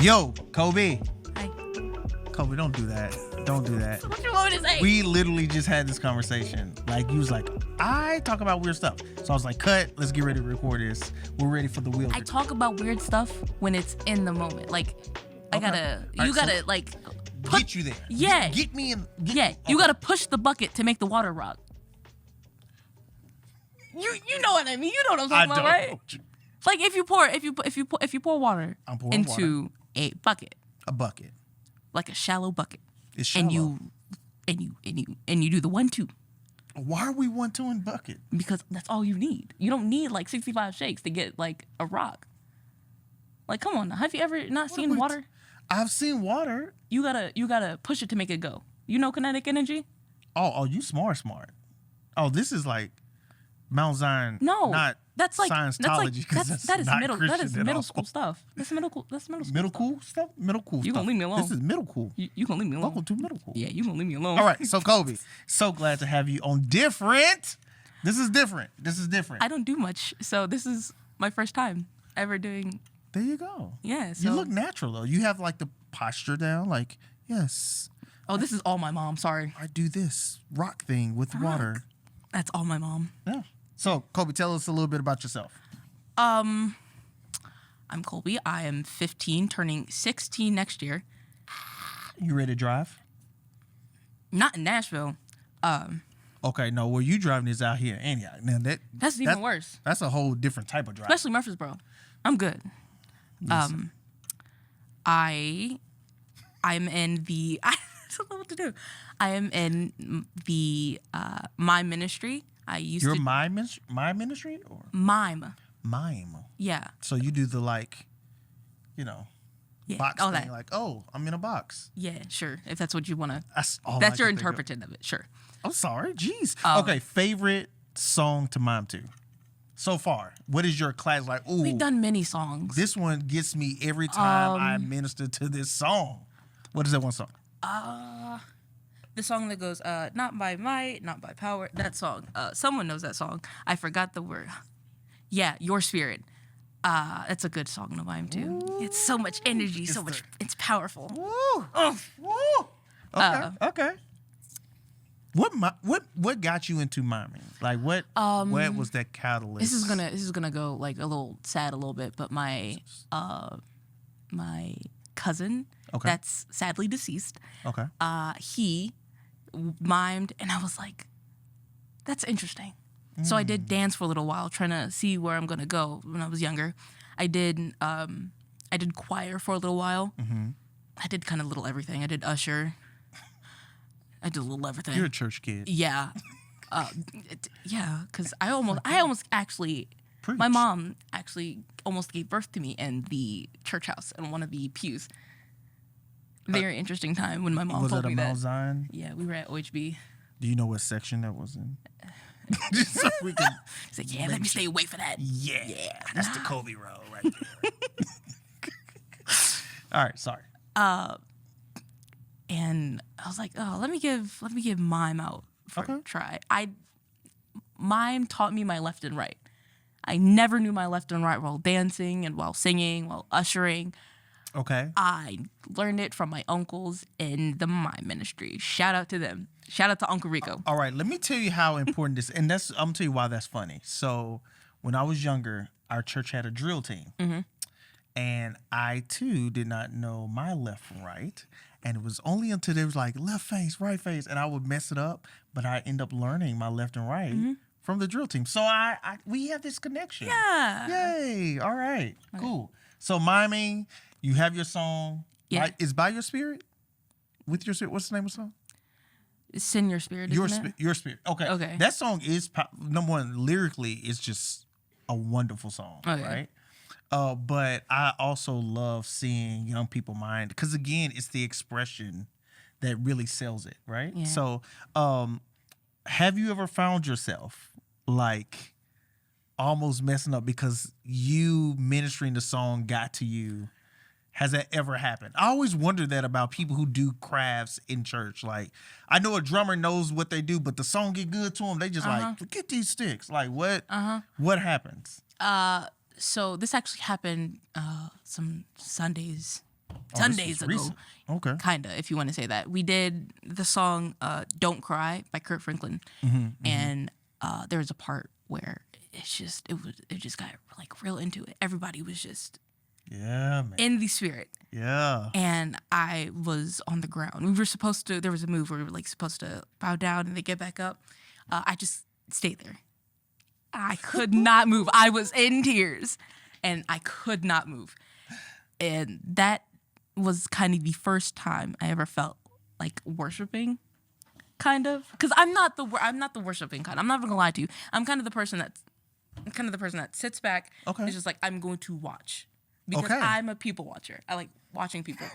Yo, Kobe. Hi. Kobe, don't do that. Don't do that. What you want me to say? We literally just had this conversation. Like, you was like, I talk about weird stuff. So I was like, cut. Let's get ready to record this. We're ready for the wheel. I talk about weird stuff when it's in the moment. Like, I gotta, you gotta, like, get you there. Yeah. Get me in. You gotta push the bucket to make the water rock. You know what I mean. You know what I'm talking about, right? Like if you pour water into a bucket, like a shallow bucket, it's shallow. and you do the 1-2. Why are we 1-2 bucket? Because that's all you need. You don't need like 65 shakes to get like a rock. Like, come on, have you ever not seen water? I've seen water. You gotta push it to make it go. You know kinetic energy? Oh, you smart. Oh, this is like Mount Zion. No, not that's like Scientology. That is middle school stuff. That's middle school. Middle school stuff. Middle school. You gonna leave me alone? This is middle school. You gonna leave me alone? Welcome to middle school. Yeah, you gonna leave me alone? All right, so Kobe, so glad to have you on Different. This is different. I don't do much, so this is my first time ever doing. There you go. Yeah, so you look natural though. You have like the posture down. Like, yes. Oh, this is all my mom. Sorry. I do this rock thing with water. That's all my mom. Yeah. So, Kobe, tell us a little bit about yourself. I'm Colby. I am 15, turning 16 next year. You ready to drive? Not in Nashville. Okay, no, where you driving is out here in Antioch. Now that's even worse. That's a whole different type of drive. Especially Murfreesboro. I'm good. Listen. I'm in the I don't know what to do. I am in the my ministry. You're my ministry or mime. Mime. Yeah. So you do the box all thing, that. like, oh, I'm in a box. Yeah, sure. If that's what you want to. That's your interpretation of it. Sure. I'm sorry. Jeez. Okay. Favorite song to mime to so far? What is your class like? Ooh, we've done many songs. This one gets me every time I minister to this song. What is that one song? The song that goes, not by might, not by power. That song. Someone knows that song. I forgot the word. Yeah, Your Spirit. That's a good song to mime to. Ooh. It's so much energy, it's powerful. Woo. Woo. Okay. What got you into miming? Like what was that catalyst? This is gonna go like a little sad a little bit, but my cousin, that's sadly deceased. Okay. He mimed, and I was like, that's interesting. So I did dance for a little while, trying to see where I'm gonna go. When I was younger, I did choir for a little while. Mm-hmm. I did kind of little everything. I did usher. I did a little everything. You're a church kid. Yeah, yeah. Because I almost actually. Preach. My mom actually almost gave birth to me in the church house in one of the pews. Very interesting time when my mom told me that. Was that a Mount Zion? Yeah, we were at OHB. Do you know what section that was in? Just so we can. He's like, yeah, let me stay away for that. Yeah, that's the Kobe road right there. All right, sorry. And I was like, oh, let me give mime out for a try. Mime taught me my left and right. I never knew my left and right while dancing and while singing, while ushering. Okay. I learned it from my uncles in the mime ministry. Shout out to them. Shout out to Uncle Rico. All right, let me tell you how important this, and I'm gonna tell you why that's funny. So, when I was younger, our church had a drill team, and I too did not know my left from right, and it was only until they was like left face, right face, and I would mess it up, but I end up learning my left and right from the drill team. So we have this connection. Yeah. Yay! All right, cool. So miming, you have your song. Yeah. Is By Your Spirit? With Your Spirit. What's the name of the song? Send Your Spirit. Your Spirit. Okay. That song is number one. Lyrically, it's just a wonderful song, right? But I also love seeing young people mind because again, it's the expression that really sells it, right? Yeah. So, have you ever found yourself like almost messing up because you ministering the song got to you? Has that ever happened? I always wonder that about people who do crafts in church. Like, I know a drummer knows what they do, but the song get good to them. They just like, forget these sticks. Like, what happens? So this actually happened some Sundays Sundays ago. Recent. Okay. Kinda, if you want to say that. We did the song "Don't Cry" by Kirk Franklin, and there was a part where it just got like real into it. Everybody was just Yeah, man. in the spirit, Yeah. and I was on the ground. We were supposed to. There was a move where we were like supposed to bow down and they get back up. I just stayed there. I could not move. I was in tears, and I could not move, and that was kind of the first time I ever felt like worshiping, kind of, because I'm not the worshiping kind. I'm not gonna lie to you. I'm kind of the person that sits back. Okay. And is just like, I'm going to watch because Okay. I'm a people watcher. I like watching people.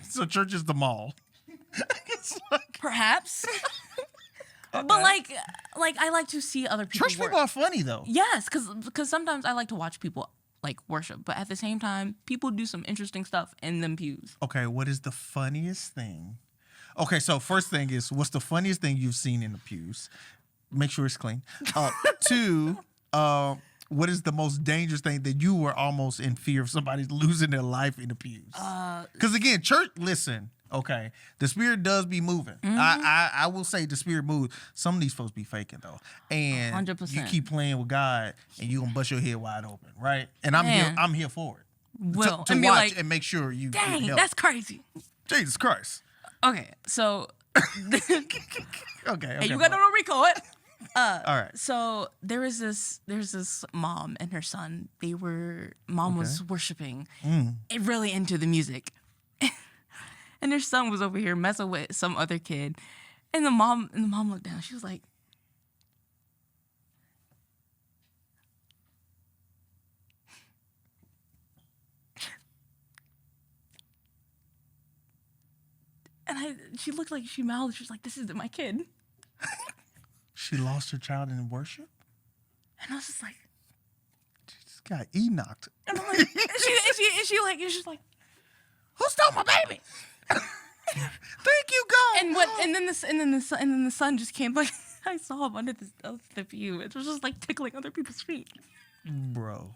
So church is the mall. It's like, Perhaps, but like I like to see other people. church work. people are funny though. Yes, because sometimes I like to watch people like worship, but at the same time, people do some interesting stuff in them pews. Okay, what is the funniest thing? Okay, so first thing is, what's the funniest thing you've seen in the pews? Make sure it's clean. Two, what is the most dangerous thing that you were almost in fear of somebody losing their life in the pews? Because again, church, listen, okay, the spirit does be moving. I will say the spirit moves. Some of these folks be faking though, and 100%. you keep playing with God, and you gonna bust your head wide open, right? And I'm Man. here. I'm here for it. Well, to and be watch like, and make sure you get dang, help. that's crazy. Jesus Christ. Okay, so Okay. you got to record. All right. So there's this mom and her son. Mom was worshiping and really into the music. And their son was over here messing with some other kid. And the mom looked down. She was like, she looked like she mouthed. She was like, "This isn't my kid." She lost her child in worship? And I was just like, This guy Enoch. and I'm like, she's like, Who stole my baby? Thank you, God. and then the son just came like I saw him under the pew. It was just like tickling other people's feet. Bro.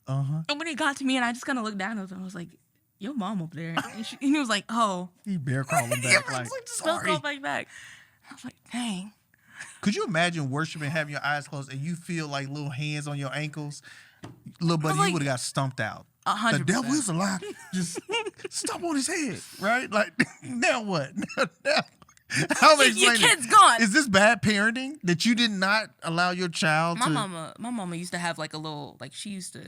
And when he got to me and I just kind of looked down at him, I was like, "Your mom up there." And he was like, "Oh." He bear crawling back like, Sorry. sorry. Back. I was like, "Dang." Could you imagine worshiping, having your eyes closed, and you feel like little hands on your ankles? Little buddy, like, you would have got stumped out. 100%. The devil is alive. Just stomp on his head, right? Like, now what? Now, how am I Your explaining? kid's gone. Is this bad parenting that you did not allow your child My to? mama used to have like a little, like she used to,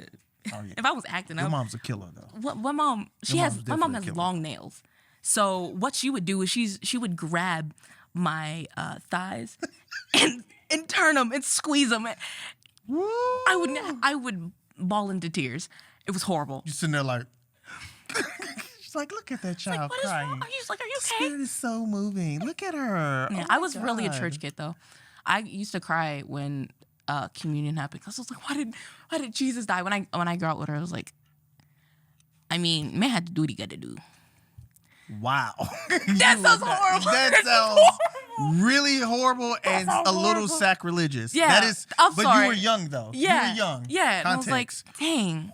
Oh, yeah. if I was acting Your up, mom's a killer, though. what my mom, Your mom's my definitely mom a has killer. long nails. So what she would do is she would grab my thighs and turn them and squeeze them. I would bawl into tears. It was horrible. You sitting there like, she's like, look at that child What is crying. wrong? She's like, "Are you The okay?" spirit is so moving. Look at her. Yeah, Oh I my was really a God. church kid though. I used to cry when communion happened because I was like, why did Jesus die? When I grew up with her, I was like, I mean, man had to do what he got to do. Wow. That sounds horrible. That That sounds sounds really horrible and sounds a little horrible. sacrilegious. Yeah, That is, I'm but sorry. you were young though. Yeah, You were young. Yeah, and I was like, Context. dang,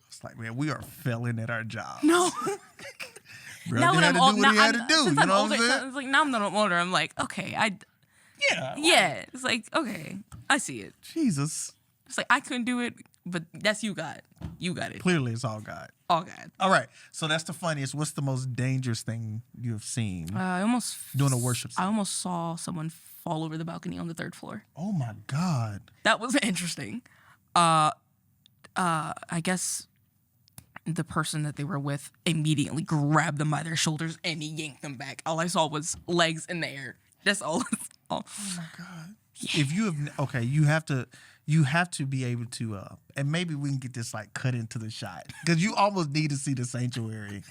It's like, man, we are failing at our job. no. Brother Now when had I'm to old, do what he had to do. since You I'm know older, what I'm saying? it's like now that I'm older, I'm like, okay, Yeah. yeah, it's like okay, I see it. Jesus. It's like I couldn't do it, but that's you got it, Clearly, it's all God. all God. All right. So that's the funniest. What's the most dangerous thing you have seen I almost doing a worship I set? almost saw someone fall over the balcony on the 3rd floor. Oh my God. That was interesting. I guess the person that they were with immediately grabbed them by their shoulders and yanked them back. All I saw was legs in the air. That's all. Oh my God. If you have okay, you have to be able to and maybe we can get this like cut into the shot because you almost need to see the sanctuary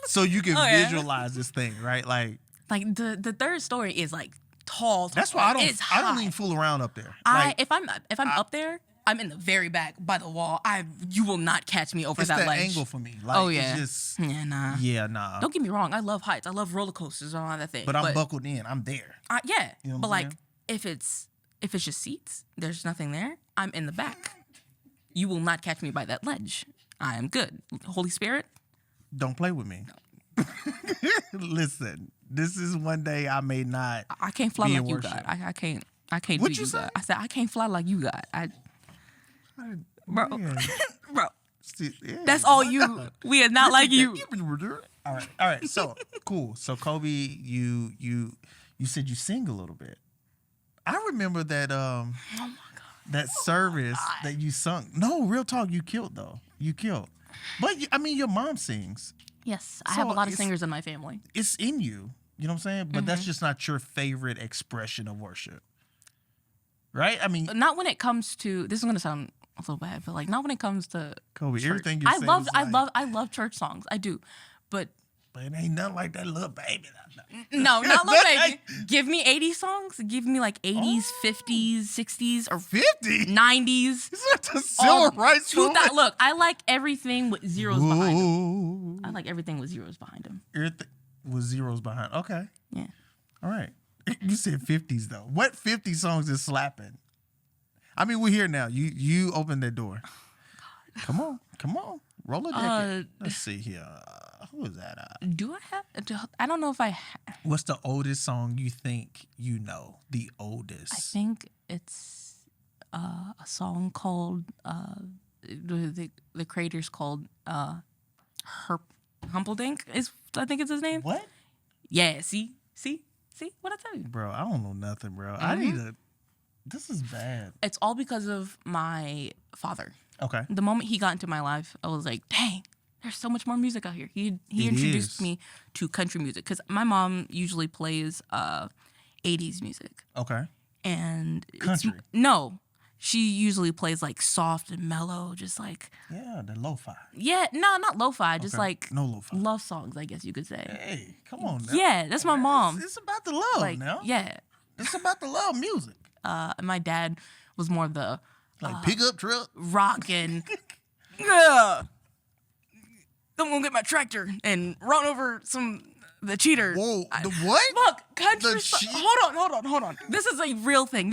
so you can Oh, yeah. visualize this thing, right? Like Like the 3rd story is like tall. that's why It's I don't high. even fool around up there. I Like, if I'm up there, I'm in the very back by the wall. You will not catch me over it's that that ledge. angle for me. Like, Oh yeah. It's just Yeah, nah. yeah, nah. Don't get me wrong. I love heights. I love roller coasters and all that thing. But I'm buckled in. I'm there. Yeah. You know what But I'm like saying? if it's just seats, there's nothing there. I'm in the back. You will not catch me by that ledge. I am good. Holy Spirit, Don't play with me. Listen, this is one day I may not. I can't fly be like in you worship. got. I can't. I can't What'd do you you say? got. I said I can't fly like you got. Bro, Man, bro. yeah, That's all why you. not? We are not like you. All right. So cool. So Kobe, you said you sing a little bit. I remember that Oh my god. that service that you sung. No, real talk. You killed though. You killed. But I mean, your mom sings. Yes, I have a So lot of it's- singers in my family. It's in you. You know what I'm saying? But Mm-hmm. that's just not your favorite expression of worship, right? I mean, Not when it comes to. This is gonna sound a little bad, but like not when it comes to. Kobe, church. everything you're I saying love. is I like- love. I love church songs. I do, but But it ain't nothing like that little baby. no, not Lil Baby. Give me 80s songs. Give me like 80s, 50s, 60s, or 50? 90s. Is that the civil rights movement? Look, I like everything with zeros behind them. Ooh. I like everything with zeros behind them. Everything with zeros behind. Okay. Yeah. All right. You said 50s though. What 50 songs is slapping? I mean, we're here now. You open that door. Come on. Roll a decade. Let's see here. Who is that? Do I have? I don't know if I. What's the oldest song you think you know? The oldest. I think it's a song called the creator's called Herp Humperdinck is I think it's his name. What? Yeah. See what I tell you. Bro, I don't know nothing, bro. I Mm-hmm. need a. This is bad. It's all because of my father. Okay. The moment he got into my life, I was like, dang, there's so much more music out here. He It introduced is. me to country music because my mom usually plays 80s music. Okay. And Country? No, she usually plays like soft and mellow, just like Yeah, the lo-fi. not lo-fi, just Okay. like No lo-fi. love songs, I guess you could say. Hey, come on now. Yeah, that's my mom. It's about the love Like now. yeah, It's about the love music. my dad was more of the Like pickup truck. rock and yeah. I'm gonna get my tractor and run over the cheater. Whoa, the what? Look, country. The songs. cheat- Hold on. This is a real thing.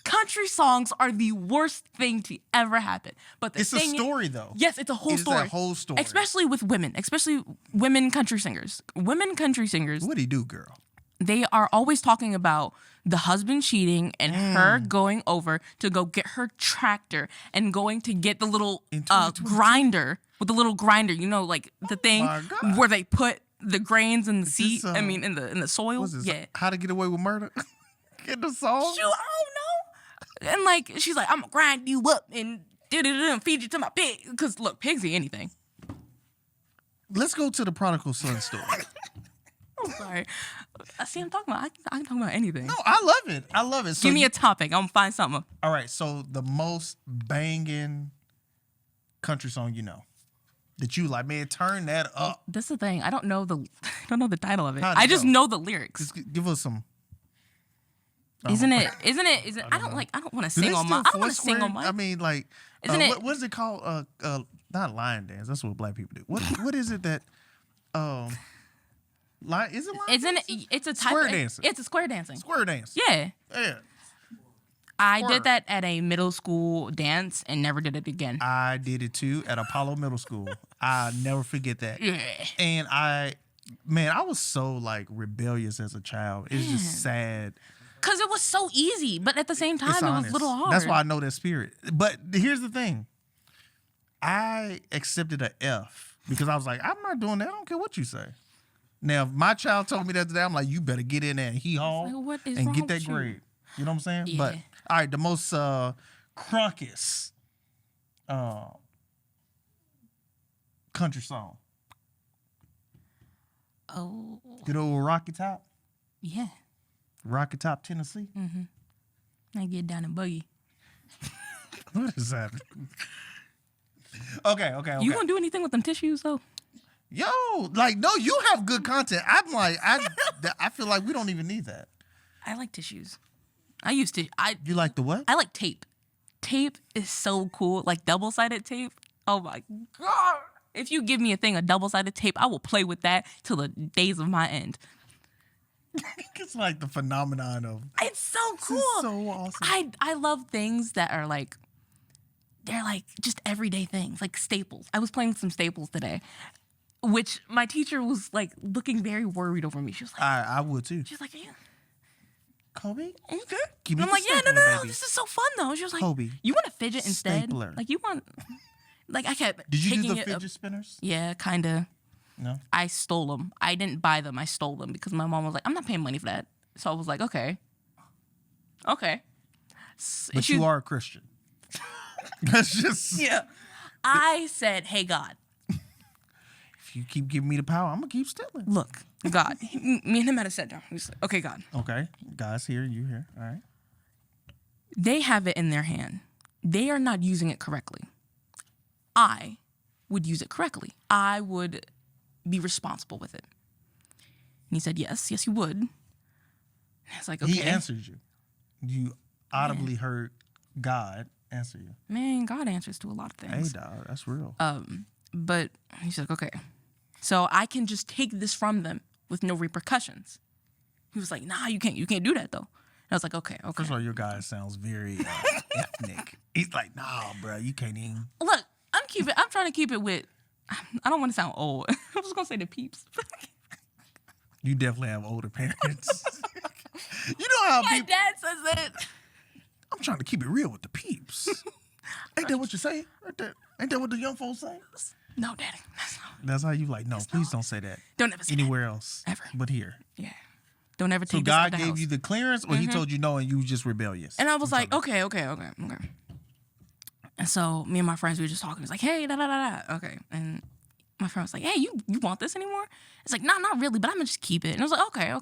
Country songs are the worst thing to ever happen. But the It's a thing story though. Yes, it's a whole It is story. a whole story. Especially with women, especially women country singers. Women country singers, What'd he do, girl? they are always talking about the husband cheating and her going over to go get her tractor and going to get the little In 2022? grinder with the little grinder, you know, like the thing my God. where they put the grains in the seed. this, I mean, in the soil. What's this? Yeah. How to Get Away with Murder? Get the song? Shoot, I don't know. And like she's like, I'm gonna grind you up and feed you to my pig. Cause look, pigs eat anything. Let's go to the prodigal son story. I'm sorry. See, I'm talking about. I can talk about anything. No, I love it. I love it. So Give me a topic. I'm gonna find something. all right. So the most banging country song you know that you like, man, turn that up. This is the thing. I don't know the title of it. How'd it I just go? know the lyrics. Just give us some. Isn't it? I don't want to Do they sing on still my. I don't want to Foursquare? sing on my. I mean, like, Isn't it- what is it called? Not lion dance. That's what black people do. What is it that? Lion is it lion Isn't dance? it? It's a type. Square of, dancing. It's a square dancing. Square dance. Yeah, Yeah. I Square. did that at a middle school dance and never did it again. I did it too at Apollo Middle School. I never forget that. Yeah. And I was so like rebellious as a child. It's just sad. Cause it was so easy, but at the same time, It's it was honest. a little hard. That's why I know that spirit. But here's the thing. I accepted an F because I was like, I'm not doing that. I don't care what you say. Now, if my child told me that today, I'm like, you better get in there and haul Like, what is and wrong get that with you? grade. You know what I'm saying? Yeah. But all right, the most crunkest country song. Oh, Good old Rocky Top. yeah. Rocky Top, Tennessee. I get down and buggy. What is that? Okay. You gonna do anything with them tissues though? Yo, like, no, you have good content. I'm like, I feel like we don't even need that. I like tissues. I used to. You like the what? I like tape. Tape is so cool. Like double-sided tape. Oh my god! If you give me a thing of double-sided tape, I will play with that till the days of my end. It's like the phenomenon of. It's so cool. This is so awesome. I love things that are like, they're like just everyday things, like staples. I was playing with some staples today, which my teacher was like looking very worried over me. She was like, I would too. she's like, "Are you Kobe? okay?" Give me And I'm the like, "Yeah, no, stapler, no, no, baby. this is so fun though." She was like, Kobe. "You want to fidget instead? Stapler. Like you want?" Like I kept. Did you do taking the it fidget spinners? Yeah, kind of. No. I stole them. I didn't buy them. I stole them because my mom was like, "I'm not paying money for that." So I was like, "Okay, okay." But you are a Christian. That's just Yeah. I said, "Hey God, if you keep giving me the power, I'm gonna keep stealing. look, God." Me and him had a sit down. He was like, "Okay, God, Okay, guys, here, you here. All right. they have it in their hand. They are not using it correctly. I would use it correctly. I would be responsible with it." And he said, yes, you would. And I was like, okay. He answered you. You audibly heard God answer you. Man, God answers to a lot of Hey, things. dog, that's real. But he's like, okay. So I can just take this from them with no repercussions. He was like, nah, you can't do that though. And I was like, okay. First of all, your guy sounds very ethnic. He's like, nah, bro, you can't even. Look, I'm trying to keep it with, I don't want to sound old. I was going to say the peeps. You definitely have older parents. You know how My people. dad says it. I'm trying to keep it real with the peeps. Ain't that what you say? Right there? Ain't that what the young folks say? No, daddy. That's not. That's how you like. No, please don't say that Don't ever say anywhere else, Ever. but here. that. Yeah. Don't ever So take this out God the gave house. you the clearance, or He told you no, and you were just rebellious. And I was like, okay. And so me and my friends, we were just talking. It's like, hey, da da da da. Okay. And my friend was like, hey, you want this anymore? It's like, nah, not really, but I'm gonna just keep it. And I was like, okay.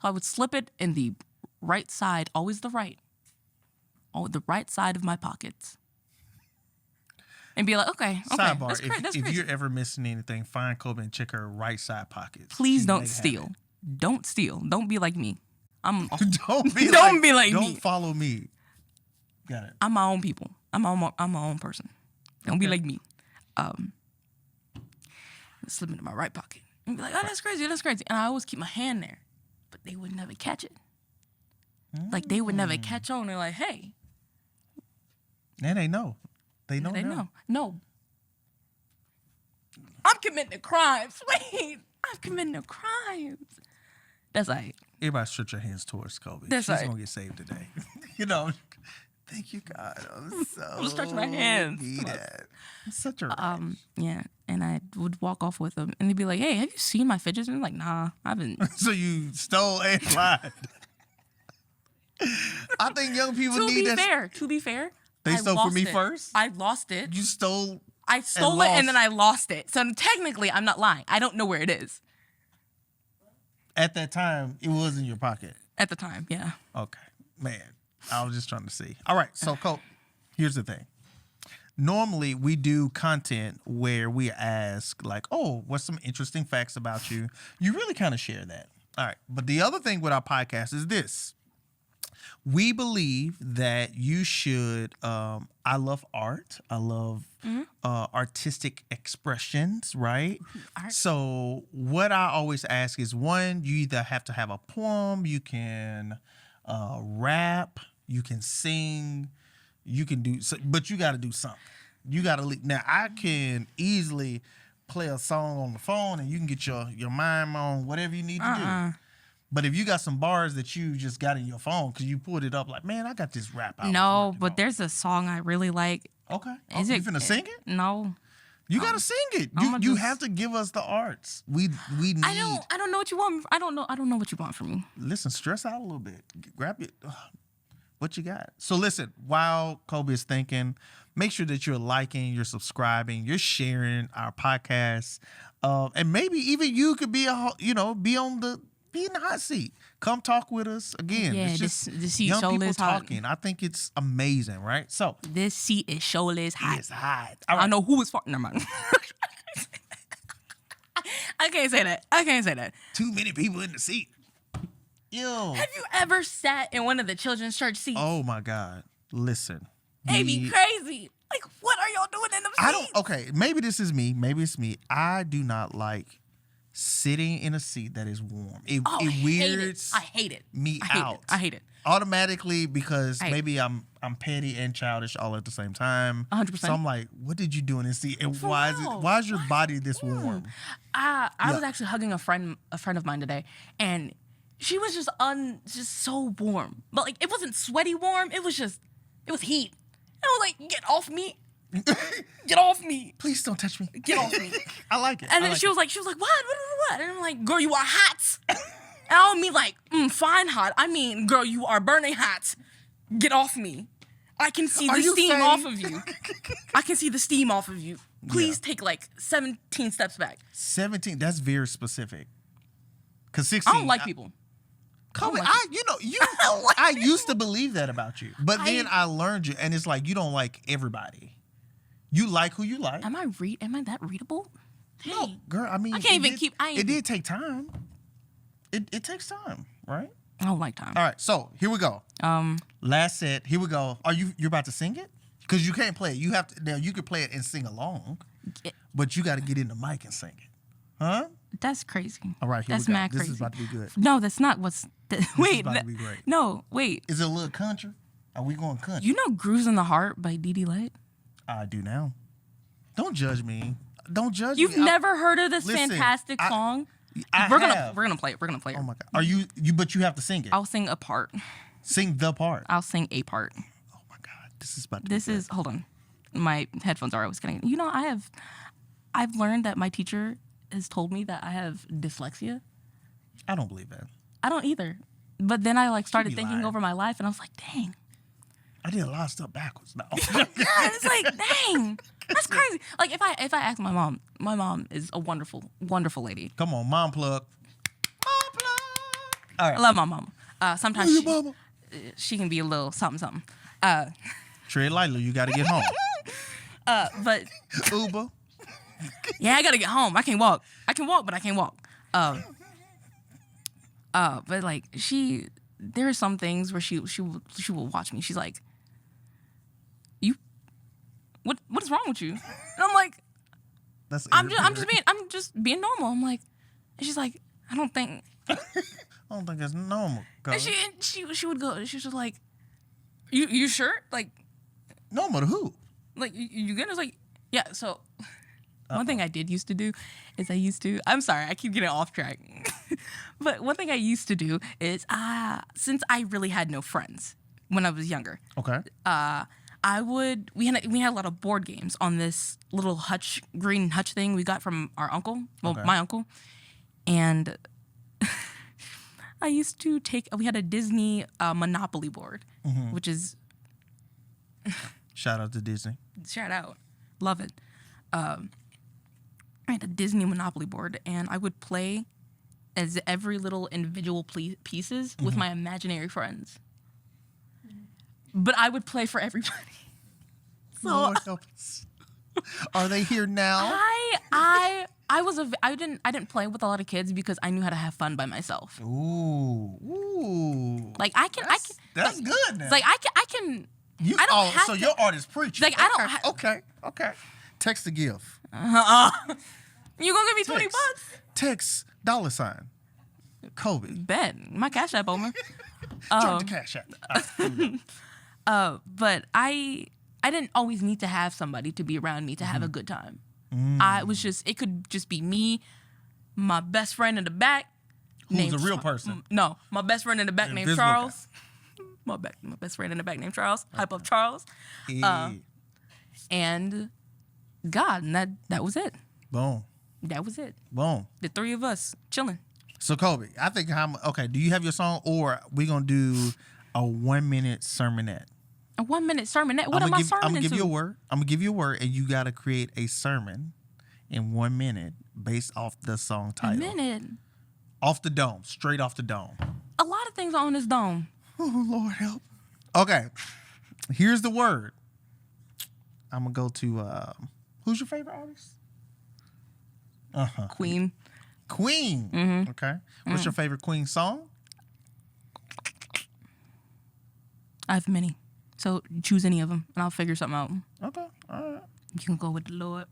So I would slip it in the right side, always the right side of my pockets. And be like, okay, Sidebar: that's great. if you're ever missing anything, find Kobe and check her right side pockets. Please She don't may have steal. Don't steal. Don't be like me. it. Don't be like don't me. follow me. Got it. I'm my own people. I'm my own person. Don't be like me. Slip into my right pocket and be like, oh, that's crazy. And I always keep my hand there, but they would never catch it. Like they would never catch on. They're like, hey, And they know. They know. they now. know. No, I'm committing crimes. Wait, I'm committing crimes. That's like, Everybody stretch your hands towards Kobe. That's She's right. gonna get saved today. You know. Thank you, God. I'm so stretching my hands. need it. Such a rash. yeah. And I would walk off with them, and they'd be like, hey, have you seen my fidgets? And I'm like, nah, I haven't. So you stole and lied. I think young people To need that. be fair, They I stole from lost me it. first? I lost it. You stole. I stole it and then I lost it. So technically, I'm not lying. I don't know where it is At that time, it was in your pocket. at the time. Yeah. Okay. Man, I was just trying to see. All right. So, Colt, here's the thing. Normally, we do content where we ask, like, oh, what's some interesting facts about you? You really kind of share that. All right. But the other thing with our podcast is this. We believe that you should. I love art. I love artistic expressions, right? Art. So what I always ask is, one, you either have to have a poem, you can rap, you can sing, you can do, but you got to do something. You got to. Now I can easily play a song on the phone, and you can get your mime on, whatever you need to do. But if you got some bars that you just got in your phone because you pulled it up, like, man, I got this rap out. No, but there's a song I really like. Okay. Is You it finna sing it? No. You gotta sing it. I'ma You just- have to give us the arts. We need. I don't know what you want. I don't know what you want from me. Listen, stress out a little bit. Grab it. What you got? So listen, while Kobe is thinking, make sure that you're liking, you're subscribing, you're sharing our podcast, and maybe even you could be be in the hot seat. Come talk with us again. Yeah, it's just this seat young show people is hot. talking. I think it's amazing, right? So This seat is showless hot. it's hot. I don't know who was farting. Never mind. I can't say that. Too many people in the seat. Ew. Have you ever sat in one of the children's church seats? Oh my God. Listen. They be crazy. Like, what are y'all doing in them seats? Okay, maybe this is me. Maybe it's me. I do not like sitting in a seat that is warm. It hate weirds it. I hate it. me I hate out. It. I hate it. Automatically, because Right. maybe I'm petty and childish all at the same time. 100%. So I'm like, what did you do in this seat? And For why real. is your body this warm? I Yeah. was actually hugging a friend of mine today, and she was just so warm. But like, it wasn't sweaty warm. It was heat. And I was like, get off me. Get off me. Please don't touch me. Get off me. I like it. And I then like she was like, what? And I'm like, girl, you are hot. And I don't mean like, fine hot. I mean, girl, you are burning hot. Get off me. I can see Are the you steam saying- off of you. I can see the steam off of you. Please take like 17 steps back. 17. That's very specific. Cause 16. I don't like people. Kobe, like I used to believe that about you, but then I- I learned you, and it's like you don't like everybody. You like who you like. Am I that readable? No, Dang. girl. I mean, I can't even keep. It did take time. It takes time, right? I don't like time. All right, so here we go. Last set. Here we go. Are you're about to sing it? Because you can't play it. You have to. Now you can play it and sing along, but you got to get in the mic and sing it, huh? That's crazy. All right, here That's we go. mad This crazy. is about to be good. No, that's not what's. Wait, about to be great. No, wait. Is it a little country? Are we going country? You know "Grooves in the Heart" by Dee Light? I do now. Don't judge me. Don't judge You've me. never heard of this Listen, fantastic song? I We're have. gonna play it. We're gonna play it. Oh my god. Are you? But you have to sing it. I'll sing a part. Sing the part. I'll sing a part. Oh my god. This is about to. This be good. is hold on. My headphones are always getting. You know, I've learned that my teacher has told me that I have dyslexia. I don't believe that. I don't either. But then I like started be thinking lying. over my life, and I was like, dang. I did a lot of stuff backwards. No. Yeah, it's like, dang, that's crazy. Like if I ask my mom is a wonderful, wonderful lady. Come on, mom plug. Mom plug. All I right. love my mom. Sometimes Love your mama. she can be a little something. Tread lightly. You got to get home. But Uber. yeah, I gotta get home. I can't walk. I can walk, but I can't walk. But like there are some things where she will watch me. She's like, what is wrong with you? And I'm like, That's. I'm just being normal. I'm like, and she's like, I don't think. I don't think that's normal. And she would go. She was just like, you sure? Like Normal to who? you good? I was like, yeah. So one thing I did used to do is I'm sorry, I keep getting off track. But one thing I used to do is since I really had no friends when I was younger, Okay. we had a lot of board games on this little green hutch thing we got from our uncle, Okay. my uncle, and I used to we had a Disney Monopoly board, which is Shout out to Disney. shout out, love it. I had a Disney Monopoly board, and I would play as every little individual pieces with my imaginary friends. But I would play for everybody. So Lord help us. Are they here now? I didn't play with a lot of kids because I knew how to have fun by myself. Ooh. Like I can That's like, good now. It's like I can. You, I don't have so to- your art is preaching. Like, I don't Okay. Text the gift. You gonna give me $20? Text. Text $. Kobe. Bet my Cash App open. Drop the cash out. But I didn't always need to have somebody to be around me to have a good time. It could just be me, my best friend in the back. Who's a real person? No, my best friend in the back named Invisible guy. Charles. My best friend in the back named Charles. Hype up Charles. Yeah. And God, and that was it. Boom. That was it. Boom. The three of us chilling. So Kobe, I think okay, do you have your song or we gonna do a 1 minute sermonette? A 1 minute sermonette. What am I I'm sermoning gonna give to? you a word. I'm gonna give you a word and you gotta create a sermon in 1 minute based off the song A title. minute. Off the dome. Straight off the dome. A lot of things are on this dome. Oh Lord help. Okay. Here's the word. I'm gonna go to who's your favorite artist? Queen. Queen. Mm-hmm. Okay. What's your favorite Queen song? I have many. So choose any of them and I'll figure something out. Okay. All right. You can go with the Lord.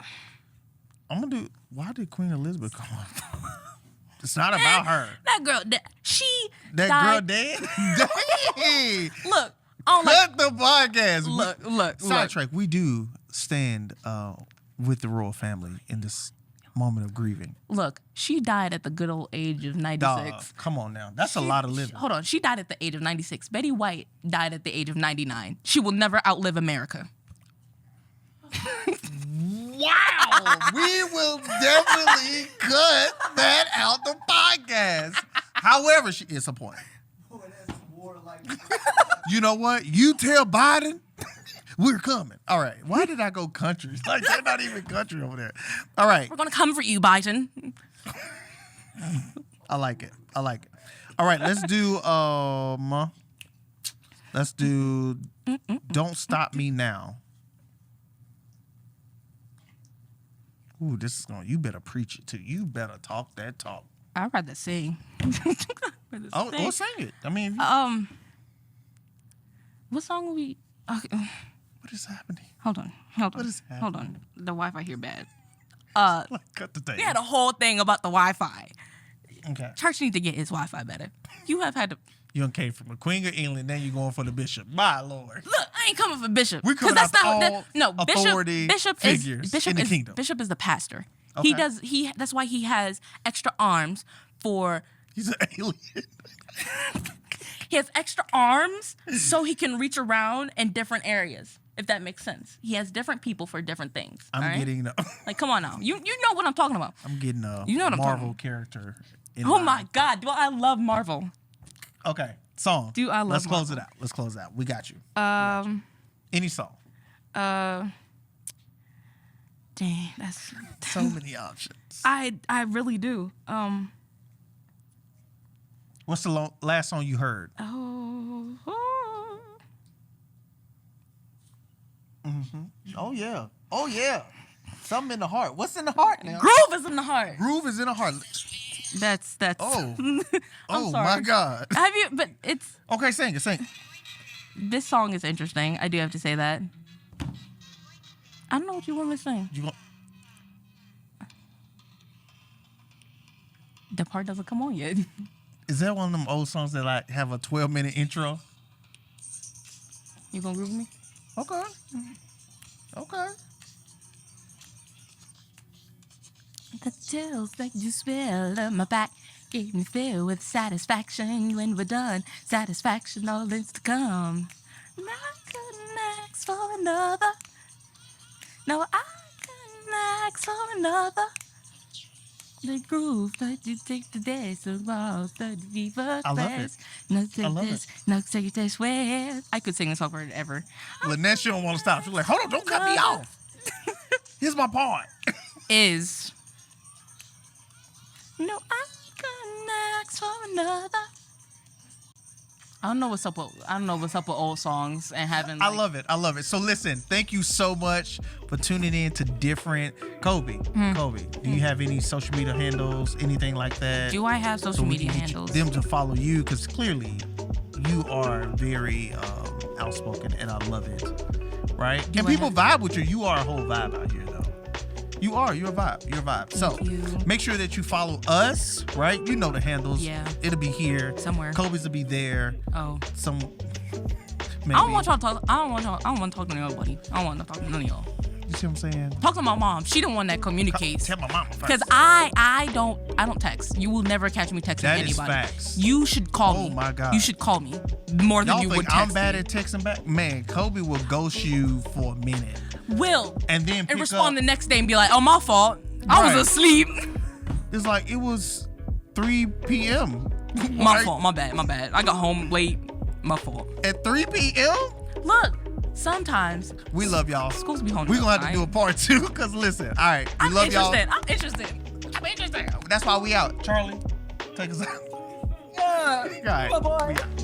I'm gonna do. Why did Queen Elizabeth come up? It's not about her. That girl, she That died. girl dead? Dang. Look, I don't like. Cut the podcast. Look. Sidetrack. We do stand with the royal family in this moment of grieving. Look, she died at the good old age of 96. Dog, come on now. That's a lot of living. Hold on, she died at the age of 96. Betty White died at the age of 99. She will never outlive America. Wow. We will definitely cut that out the podcast. However, it's a point. You know what? You tell Biden we're coming. All right. Why did I go country? Like, they're not even country over there. All right. We're gonna come for you, Biden. I like it. All right. Let's do Don't Stop Me Now. Ooh, this is going. You better preach it too. You better talk that talk. I'd rather sing. Oh, sing it. I mean, what song will we? Okay. what is happening? Hold on. What is Hold on. The Wi-Fi here bad. Cut the thing. We had a whole thing about the Wi-Fi. Okay. Church needs to get his Wi-Fi better. You have had to. You done came from the Queen of England, then you going for the bishop. My Lord. Look, I ain't coming for Bishop. We coming that's after not all no authority Bishop figures is Bishop in the is kingdom. Bishop is the pastor. Okay. That's why he has extra arms for. He's an alien. He has extra arms so he can reach around in different areas. If that makes sense, he has different people for different things. I'm getting like, come on now, you know what I'm talking about. I'm getting a You know what I'm Marvel talking character. Oh my God, do I love Marvel? Okay, song. Do I love Let's close Marvel. it out. Let's close it out. We got you. Any song. Dang, that's So many options. I really do. What's the last song you heard? Oh yeah. Something in the heart. What's in the heart now? Groove is in the heart. Groove is in the heart. That's. Oh. I'm Oh sorry. my God. Have you? But it's Okay, sing it. this song is interesting. I do have to say that. I don't know what you want me to sing. You want? The part doesn't come on yet. Is that one of them old songs that like have a 12-minute intro? You gonna groove with me? Okay. The chills that you spill on my back gave me filled with satisfaction. When we're done, satisfaction all is to come. And I couldn't ask for another. No, I couldn't ask for another. The groove that you take the day so long, the deeper I love it. No, I love it. No, take this way. I could sing this song forever. Lynette, she don't want to stop. She's like, hold on, don't cut me off. Here's my part. Is no, I couldn't ask for another. I don't know what's up with old songs and having. I love it. So listen, thank you so much for tuning in to different Kobe. Kobe, do you have any social media handles, anything like that? Do I have social we media can get handles? them to follow you because clearly you are very outspoken and I love it. Right? Do and I people have- vibe with you. You are a whole vibe out here though. You're a vibe. So you. make sure that you follow us, right? You know the handles. Yeah. It'll be here. Somewhere. Kobe's will be there. Oh. Maybe. I don't want y'all to talk. I don't want to talk to nobody. I don't want to talk to none of y'all. You see what I'm saying? Talk to my mom. She the one that communicates. Tell my mama first. Because I don't text. You will never catch me texting That is anybody. facts. You should call me. Oh my God. You should call me more than Y'all you think would text I'm bad me. at texting back? Man, Kobe will ghost you for a minute. Will And then pick and respond up. the next day and be like, "Oh, my fault. I Right. was asleep. It's like it was 3 p.m. My Like, fault. My bad. I got home late. My fault. At 3 p.m.? Look, sometimes We love y'all. schools be home. We're going to have to do a part 2 because listen, all right, we I'm love interested. y'all. I'm interested. That's why we out. Charlie, take us out. Yeah. All right. Bye-bye. We out.